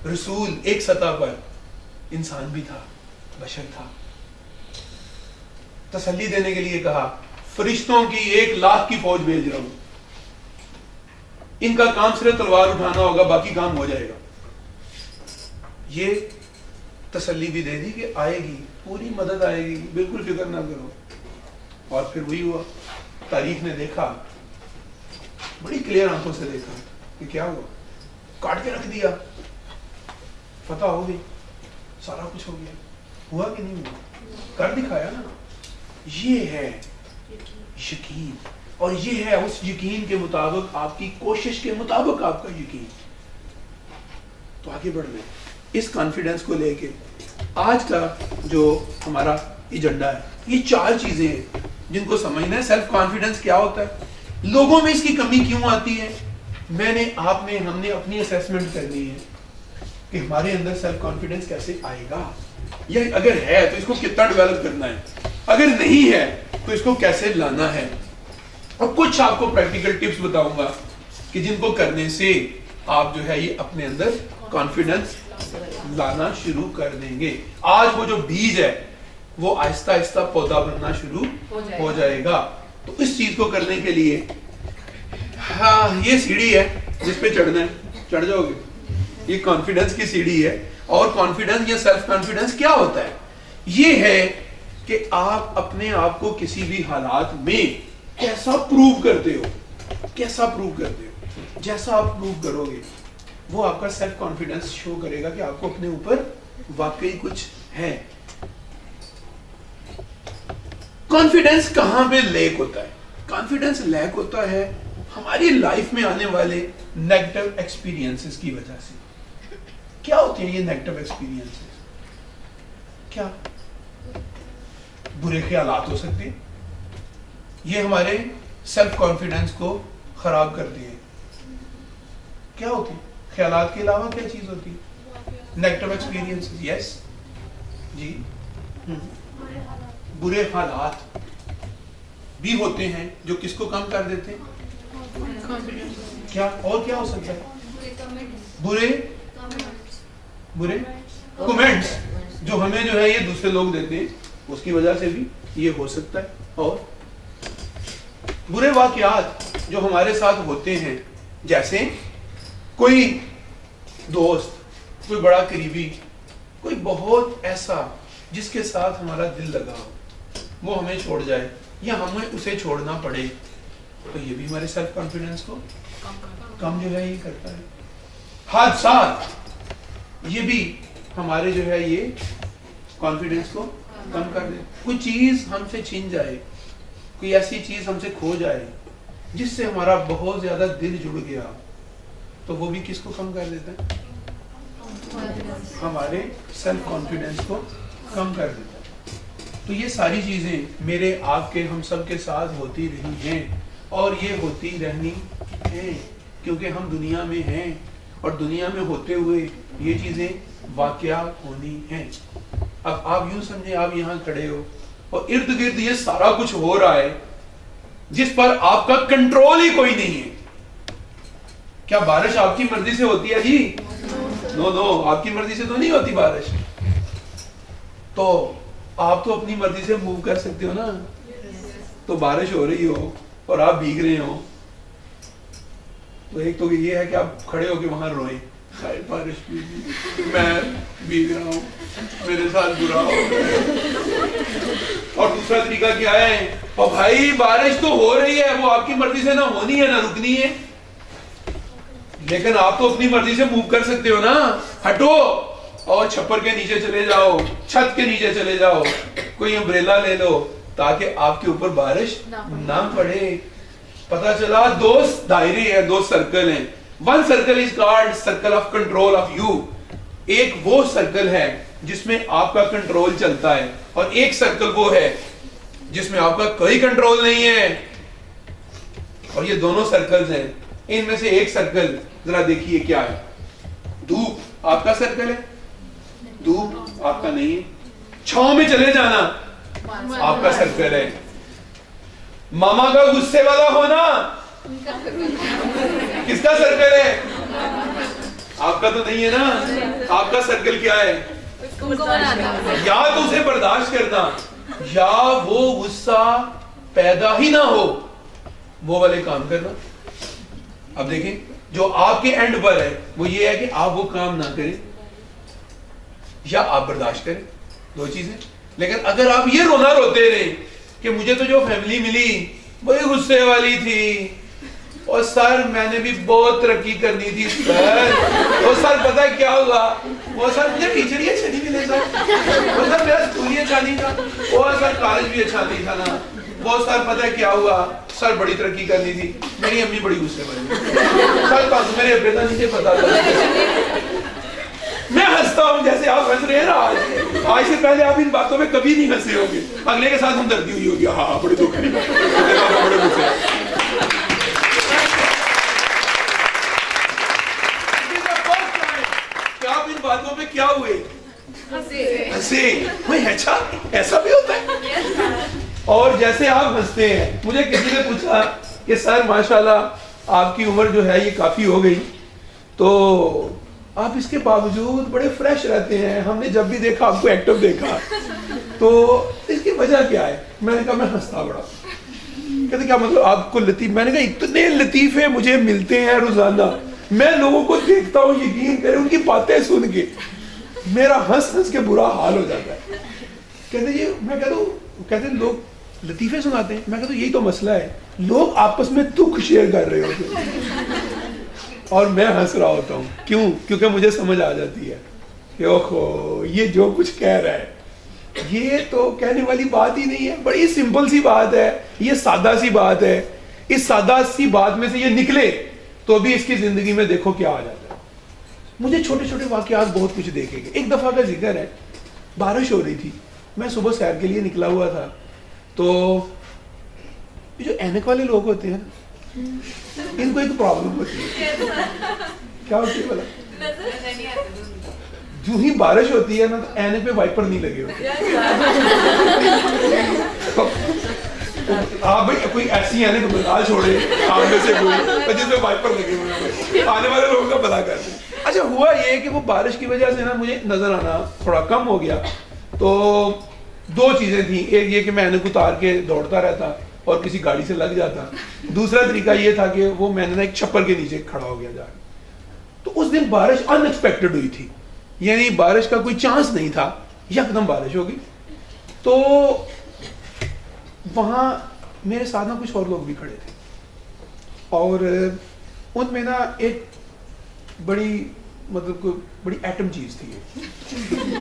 रसूल एक सतह पर इंसान भी था, बशर था। तसल्ली देने के लिए कहा फरिश्तों की 1,00,000 की फौज भेज रहा हूं, इनका काम सिर्फ तलवार उठाना होगा, बाकी काम हो जाएगा। ये तसल्ली भी दे दी कि आएगी, पूरी मदद आएगी, बिल्कुल फिक्र ना करो। और फिर वही हुआ, तारीख ने देखा, बड़ी क्लियर आंखों से देखा कि क्या हुआ, काट के रख दिया, फतह हो गई, सारा कुछ हो गया। हुआ कि नहीं हुआ? कर दिखाया ना। ये है यकीन, और ये है उस यकीन के मुताबिक, आपकी कोशिश के मुताबिक आपका यकीन। तो आगे बढ़ रहे इस कॉन्फिडेंस को लेके आज का जो हमारा एजेंडा है, ये 4 चीजें हैं जिनको समझना है। सेल्फ कॉन्फिडेंस क्या होता है, लोगों में इसकी कमी क्यों आती है, हमने अपनी असेसमेंट करनी है कि हमारे अंदर सेल्फ कॉन्फिडेंस कैसे आएगा, या अगर है तो इसको कितना डेवलप करना है, अगर नहीं है तो इसको कैसे लाना है। और कुछ आपको प्रैक्टिकल टिप्स बताऊंगा कि जिनको करने से आप जो है ये अपने अंदर कॉन्फिडेंस लाना शुरू कर देंगे। आज वो जो बीज है वो आहिस्ता आहिस्ता पौधा बनना शुरू हो जाएगा। तो इस चीज को करने के लिए हाँ, ये सीढ़ी है जिस पे चढ़ना है, चढ़ जाओगे। ये कॉन्फिडेंस की सीढ़ी है। और कॉन्फिडेंस या सेल्फ कॉन्फिडेंस क्या होता है, ये है कि आप अपने आप को किसी भी हालात में कैसा प्रूव करते हो, कैसा प्रूव करते हो। जैसा आप प्रूव करोगे वो आपका सेल्फ कॉन्फिडेंस शो करेगा कि आपको अपने ऊपर वाकई कुछ है। कॉन्फिडेंस कहां पे लैक होता है? कॉन्फिडेंस लैक होता है हमारी लाइफ में आने वाले नेगेटिव एक्सपीरियंसेस की वजह से। क्या होते हैं ये नेगेटिव एक्सपीरियंसेस? क्या बुरे ख्यालात हो सकते हैं, ये हमारे सेल्फ कॉन्फिडेंस को खराब करते हैं। क्या होती है? ख्यालात के अलावा क्या चीज होती है? Negative experiences. यस जी, बुरे हालात भी होते हैं जो किसको कम कर देते हैं? क्या और क्या हो सकता है? बुरे कमेंट्स जो हमें जो है ये दूसरे लोग देते हैं, उसकी वजह से भी ये हो सकता है। और बुरे वाकयात जो हमारे साथ होते हैं, जैसे कोई दोस्त, कोई बड़ा करीबी, कोई बहुत ऐसा जिसके साथ हमारा दिल लगा हो, वो हमें छोड़ जाए या हमें उसे छोड़ना पड़े, तो ये भी हमारे सेल्फ कॉन्फिडेंस को कम जो है ये करता है। हादसात ये भी हमारे जो है ये कॉन्फिडेंस को कम कर दे। कोई चीज हमसे छीन जाए, कोई ऐसी चीज हमसे खो जाए जिससे हमारा बहुत ज्यादा दिल जुड़ गया, तो वो भी किसको कम कर देता है? हमारे सेल्फ कॉन्फिडेंस को कम कर देता है। तो ये सारी चीजें मेरे आपके हम सब के साथ होती रही हैं और ये होती रहनी है, क्योंकि हम दुनिया में हैं और दुनिया में होते हुए ये चीजें वाकया होनी हैं। अब आप यूं समझे, आप यहाँ खड़े हो और इर्द गिर्द ये सारा कुछ हो रहा है जिस पर आपका कंट्रोल ही कोई नहीं है। क्या बारिश आपकी मर्जी से होती है जी? नो, आपकी मर्जी से तो नहीं होती बारिश। तो आप तो अपनी मर्जी से मूव कर सकते हो ना। तो बारिश हो रही हो और आप भीग रहे हो, तो एक तो ये है कि आप खड़े होके वहां रोए, बारिश मैं भीग रहा हूँ, मेरे साथ बुरा हो रहा है। और दूसरा तरीका क्या है, और भाई बारिश तो हो रही है, वो आपकी मर्जी से ना होनी है ना रुकनी है, लेकिन आप तो अपनी मर्जी से मूव कर सकते हो ना। हटो और छप्पर के नीचे चले जाओ, छत के नीचे चले जाओ, कोई अम्ब्रेला ले लो ताकि आपके ऊपर बारिश ना पड़े। पता चला दोस्त दायरे हैं, दो सर्कल हैं। One circle is called circle of control of you. एक वो सर्कल है जिसमें आपका कंट्रोल चलता है और एक सर्कल वो है जिसमें आपका कोई कंट्रोल नहीं है। और ये दोनों सर्कल्स हैं, इनमें से एक सर्कल जरा देखिए क्या है। धूप आपका सर्कल है, धूप आपका नहीं है। छांव में चले जाना आपका सर्कल है। मामा का गुस्से वाला होना किसका सर्कल है? आपका तो नहीं है ना। آپ کا سرکل کیا ہے؟ یا تو اسے برداشت کرنا یا وہ غصہ پیدا ہی نہ ہو وہ والے کام کرنا. اب دیکھیں جو آپ کے اینڈ پر ہے وہ یہ ہے کہ آپ وہ کام نہ کریں یا آپ برداشت کریں, دو چیزیں. لیکن اگر آپ یہ رونا روتے رہے کہ مجھے تو جو فیملی ملی وہی غصے والی تھی اور سر میں نے بھی بہت ترقی کرنی تھی سر, اور سر پتہ کیا ہوا, وہ سر مجھے ٹیچر ہی اچھا نہیں ملے سر, وہ سر میرا اسکول ہی اچھا نہیں تھا, وہ سر کالج بھی اچھا نہیں تھا نا, وہ سر پتہ کیا ہوا سر بڑی ترقی کرنی تھی, میری امی بڑی غصے والی سر, تو میرے ابے کا نہیں پتا تھا. میں ہنستا ہوں جیسے آپ ہنس رہے ہیں نا آج سے پہلے آپ ان باتوں میں کبھی نہیں ہنسے ہوں گے, اگلے کے ساتھ ہمدردی ہوئی ہوگی, ہاں بڑے دکھ نہیں بڑے غصے. آپ ان باتوں پہ کیا ہوئے ہنسے, اچھا ایسا بھی ہوتا ہے. اور جیسے آپ ہنستے ہیں, مجھے کسی نے پوچھا کہ سر ماشاءاللہ آپ کی عمر جو ہے یہ کافی ہو گئی تو آپ اس کے باوجود بڑے فریش رہتے ہیں, ہم نے جب بھی دیکھا آپ کو ایکٹیو دیکھا, تو اس کی وجہ کیا ہے؟ میں نے کہا میں ہنستا بڑا. کہتے کیا مطلب آپ کو لطیف؟ میں نے کہا اتنے لطیفے مجھے ملتے ہیں روزانہ, میں لوگوں کو دیکھتا ہوں یقین کریں ان کی باتیں سن کے میرا ہنس ہنس کے برا حال ہو جاتا ہے. کہتے یہ میں کہتا ہوں, کہتے لوگ لطیفے سناتے ہیں, میں کہتا ہوں یہی تو مسئلہ ہے, لوگ آپس میں دکھ شیئر کر رہے ہوتے ہیں اور میں ہنس رہا ہوتا ہوں. کیوں؟ کیونکہ مجھے سمجھ آ جاتی ہے کہ اوہو یہ جو کچھ کہہ رہا ہے یہ تو کہنے والی بات ہی نہیں ہے, بڑی سمپل سی بات ہے, یہ سادہ سی بات ہے, اس سادہ سی بات میں سے یہ نکلے تو بھی اس کی زندگی میں دیکھو کیا آ جاتا ہے. مجھے چھوٹے چھوٹے واقعات بہت کچھ دیکھے گئے. ایک دفعہ کا ذکر ہے, بارش ہو رہی تھی, میں صبح سیر کے لیے نکلا ہوا تھا, تو جو اینک والے لوگ ہوتے ہیں ان کو ایک پرابلم ہوتی ہے. کیا ہوتی ہے بولا؟ جو ہی بارش ہوتی ہے نا تو اینک پہ وائپر نہیں لگے ہوتے. آپ بھائی کوئی ایسی اینک بتا چھوڑے آگے سے کوئی جس پہ وائپر لگے ہوئے, آنے والے لوگوں کا بلا کرتے. اچھا ہوا یہ کہ وہ بارش کی وجہ سے نا مجھے نظر آنا تھوڑا کم ہو گیا. تو دو چیزیں تھیں, ایک یہ کہ میں اینک اتار کے دوڑتا رہتا اور کسی گاڑی سے لگ جاتا, دوسرا طریقہ یہ تھا کہ وہ میں نے ایک چھپر کے نیچے کھڑا ہو گیا جا کے. تو اس دن بارش ان ایکسپیکٹڈ ہوئی تھی, یعنی بارش کا کوئی چانس نہیں تھا, یکدم بارش ہو گئی. تو وہاں میرے ساتھ نا کچھ اور لوگ بھی کھڑے تھے اور ان میں نا ایک بڑی مطلب کوئی بڑی ایٹم چیز تھی